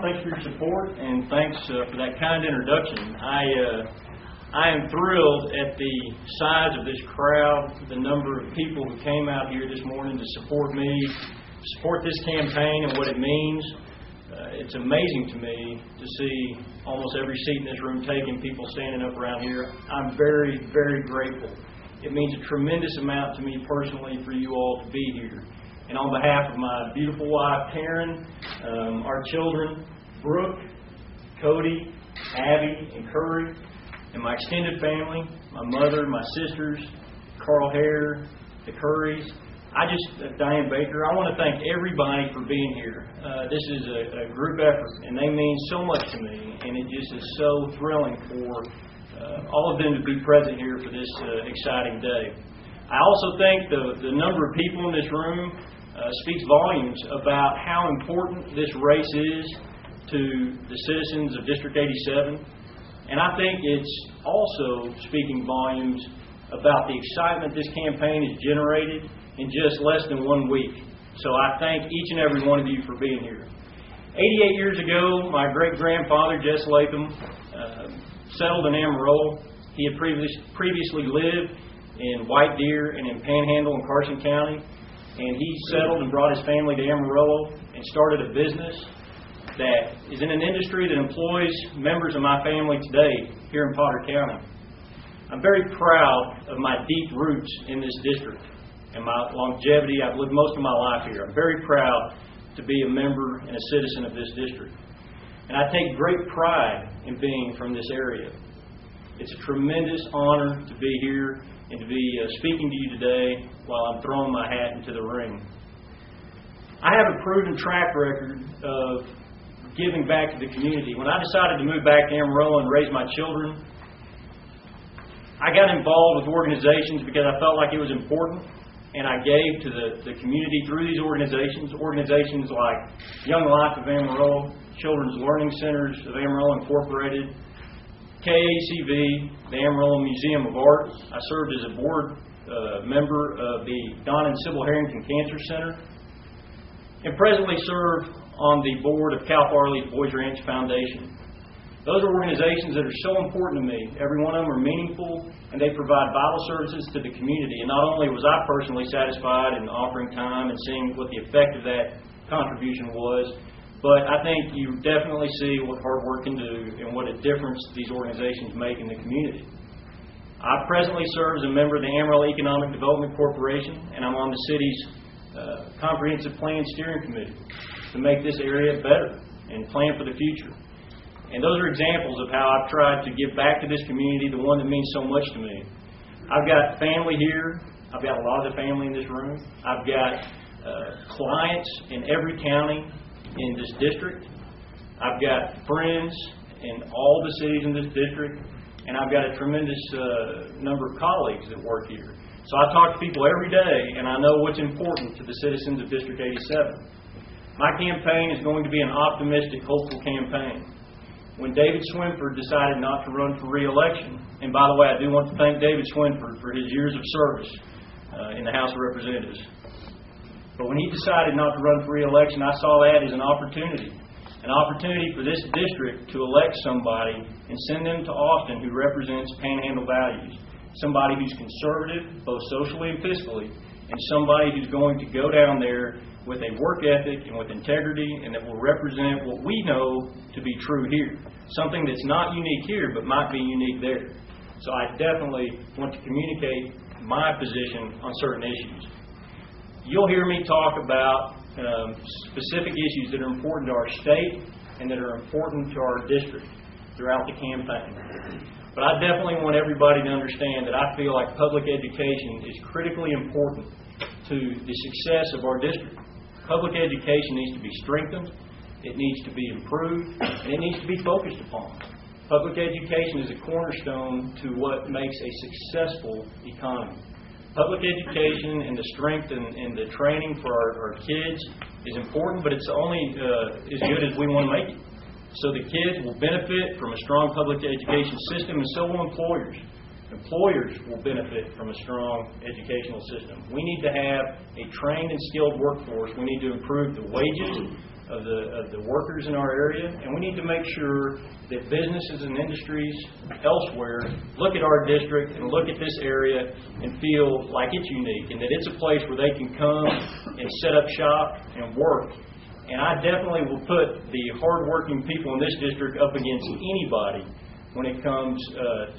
thanks for your support, and thanks for that kind introduction. I am thrilled at the size of this crowd, the number of people who came out here this morning to support me, support this campaign and what it means. It's amazing to me to see almost every seat in this room taken, people standing up around here. I'm very, very grateful. It means a tremendous amount to me personally for you all to be here. And on behalf of my beautiful wife, Karen, our children, Brooke, Cody, Abby, and Curry, and my extended family, my mother, my sisters, Carl Hare, the Currys, Diane Baker, I want to thank everybody for being here. This is a group effort, and they mean so much to me, and it just is so thrilling for all of them to be present here for this exciting day. I also think the number of people in this room speaks volumes about how important this race is to the citizens of District 87. And I think it's also speaking volumes about the excitement this campaign has generated in just less than 1 week. So I thank each and every one of you for being here. 88 years ago, my great-grandfather, Jess Latham, settled in Amarillo. He had previously lived in White Deer and in Panhandle in Carson County. And he settled and brought his family to Amarillo and started a business that is in an industry that employs members of my family today here in Potter County. I'm very proud of my deep roots in this district and my longevity. I've lived most of my life here. I'm very proud to be a member and a citizen of this district. And I take great pride in being from this area. It's a tremendous honor to be here and to be speaking to you today while I'm throwing my hat into the ring. I have a proven track record of giving back to the community. When I decided to move back to Amarillo and raise my children, I got involved with organizations because I felt like it was important, and I gave to the community through these organizations like Young Life of Amarillo, Children's Learning Centers of Amarillo Incorporated, KACV, the Amarillo Museum of Art. I served as a board member of the Don and Sybil Harrington Cancer Center, and presently serve on the board of Cal Farley's Boys Ranch Foundation. Those are organizations that are so important to me. Every one of them are meaningful, and they provide Bible services to the community. And not only was I personally satisfied in offering time and seeing what the effect of that contribution was, but I think you definitely see what hard work can do and what a difference these organizations make in the community. I presently serve as a member of the Amarillo Economic Development Corporation, and I'm on the city's Comprehensive Plan Steering Committee to make this area better and plan for the future. And those are examples of how I've tried to give back to this community, the one that means so much to me. I've got family here. I've got a lot of the family in this room. I've got clients in every county in this district. I've got friends in all the cities in this district. And I've got a tremendous number of colleagues that work here. So I talk to people every day, and I know what's important to the citizens of District 87. My campaign is going to be an optimistic, hopeful campaign. When David Swinford decided not to run for re-election, and by the way, I do want to thank David Swinford for his years of service in the House of Representatives. But when he decided not to run for re-election, I saw that as an opportunity for this district to elect somebody and send them to Austin who represents Panhandle values, somebody who's conservative, both socially and fiscally, and somebody who's going to go down there with a work ethic and with integrity, and that will represent what we know to be true here. Something that's not unique here, but might be unique there. So I definitely want to communicate my position on certain issues. You'll hear me talk about specific issues that are important to our state and that are important to our district throughout the campaign. But I definitely want everybody to understand that I feel like public education is critically important to the success of our district. Public education needs to be strengthened, it needs to be improved, and it needs to be focused upon. Public education is a cornerstone to what makes a successful economy. Public education and the strength and the training for our kids is important, but it's only as good as we want to make it. So the kids will benefit from a strong public education system, and so will employers. Employers will benefit from a strong educational system. We need to have a trained and skilled workforce. We need to improve the wages of the workers in our area, and we need to make sure that businesses and industries elsewhere look at our district and look at this area and feel like it's unique and that it's a place where they can come and set up shop and work. And I definitely will put the hardworking people in this district up against anybody when it comes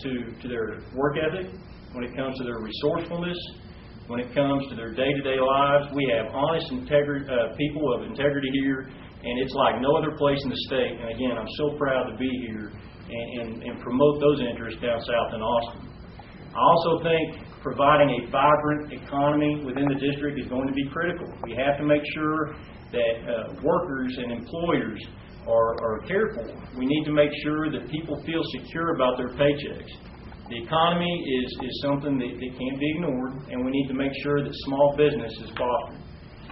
to their work ethic, when it comes to their resourcefulness, when it comes to their day-to-day lives. We have honest people of integrity here, and it's like no other place in the state. And again, I'm so proud to be here and promote those interests down south in Austin. I also think providing a vibrant economy within the district is going to be critical. We have to make sure that workers and employers are cared for. We need to make sure that people feel secure about their paychecks. The economy is something that can't be ignored, and we need to make sure that small business is fostered.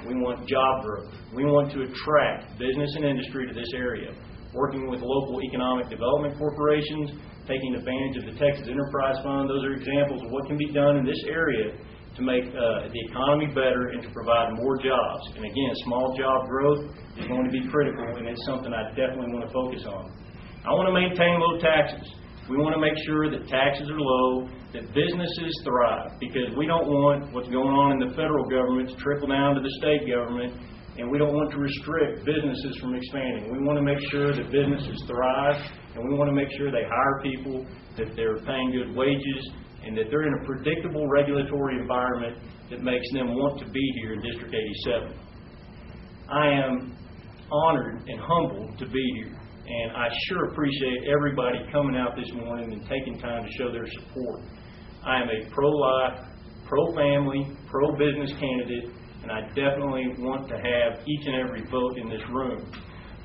We want job growth. We want to attract business and industry to this area, working with local economic development corporations, taking advantage of the Texas Enterprise Fund. Those are examples of what can be done in this area to make the economy better and to provide more jobs. And again, small job growth is going to be critical, and it's something I definitely want to focus on. I want to maintain low taxes. We want to make sure that taxes are low, that businesses thrive, because we don't want what's going on in the federal government to trickle down to the state government, and we don't want to restrict businesses from expanding. We want to make sure that businesses thrive, and we want to make sure they hire people, that they're paying good wages, and that they're in a predictable regulatory environment that makes them want to be here in District 87. I am honored and humbled to be here. And I sure appreciate everybody coming out this morning and taking time to show their support. I am a pro-life, pro-family, pro-business candidate, and I definitely want to have each and every vote in this room.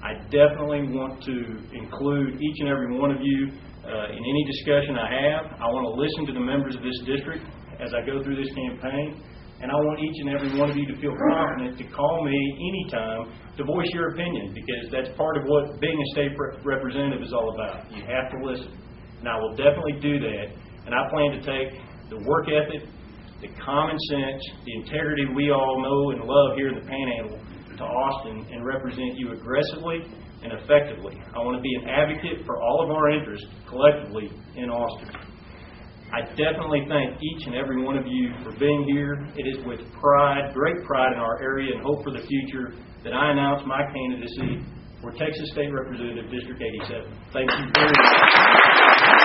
I definitely want to include each and every one of you in any discussion I have. I want to listen to the members of this district as I go through this campaign. And I want each and every one of you to feel confident to call me anytime to voice your opinion, because that's part of what being a state representative is all about. You have to listen. And I will definitely do that. And I plan to take the work ethic, the common sense, the integrity we all know and love here in the Panhandle to Austin and represent you aggressively and effectively. I want to be an advocate for all of our interests collectively in Austin. I definitely thank each and every one of you for being here. It is with pride, great pride in our area and hope for the future that I announce my candidacy for Texas State Representative District 87. Thank you very much.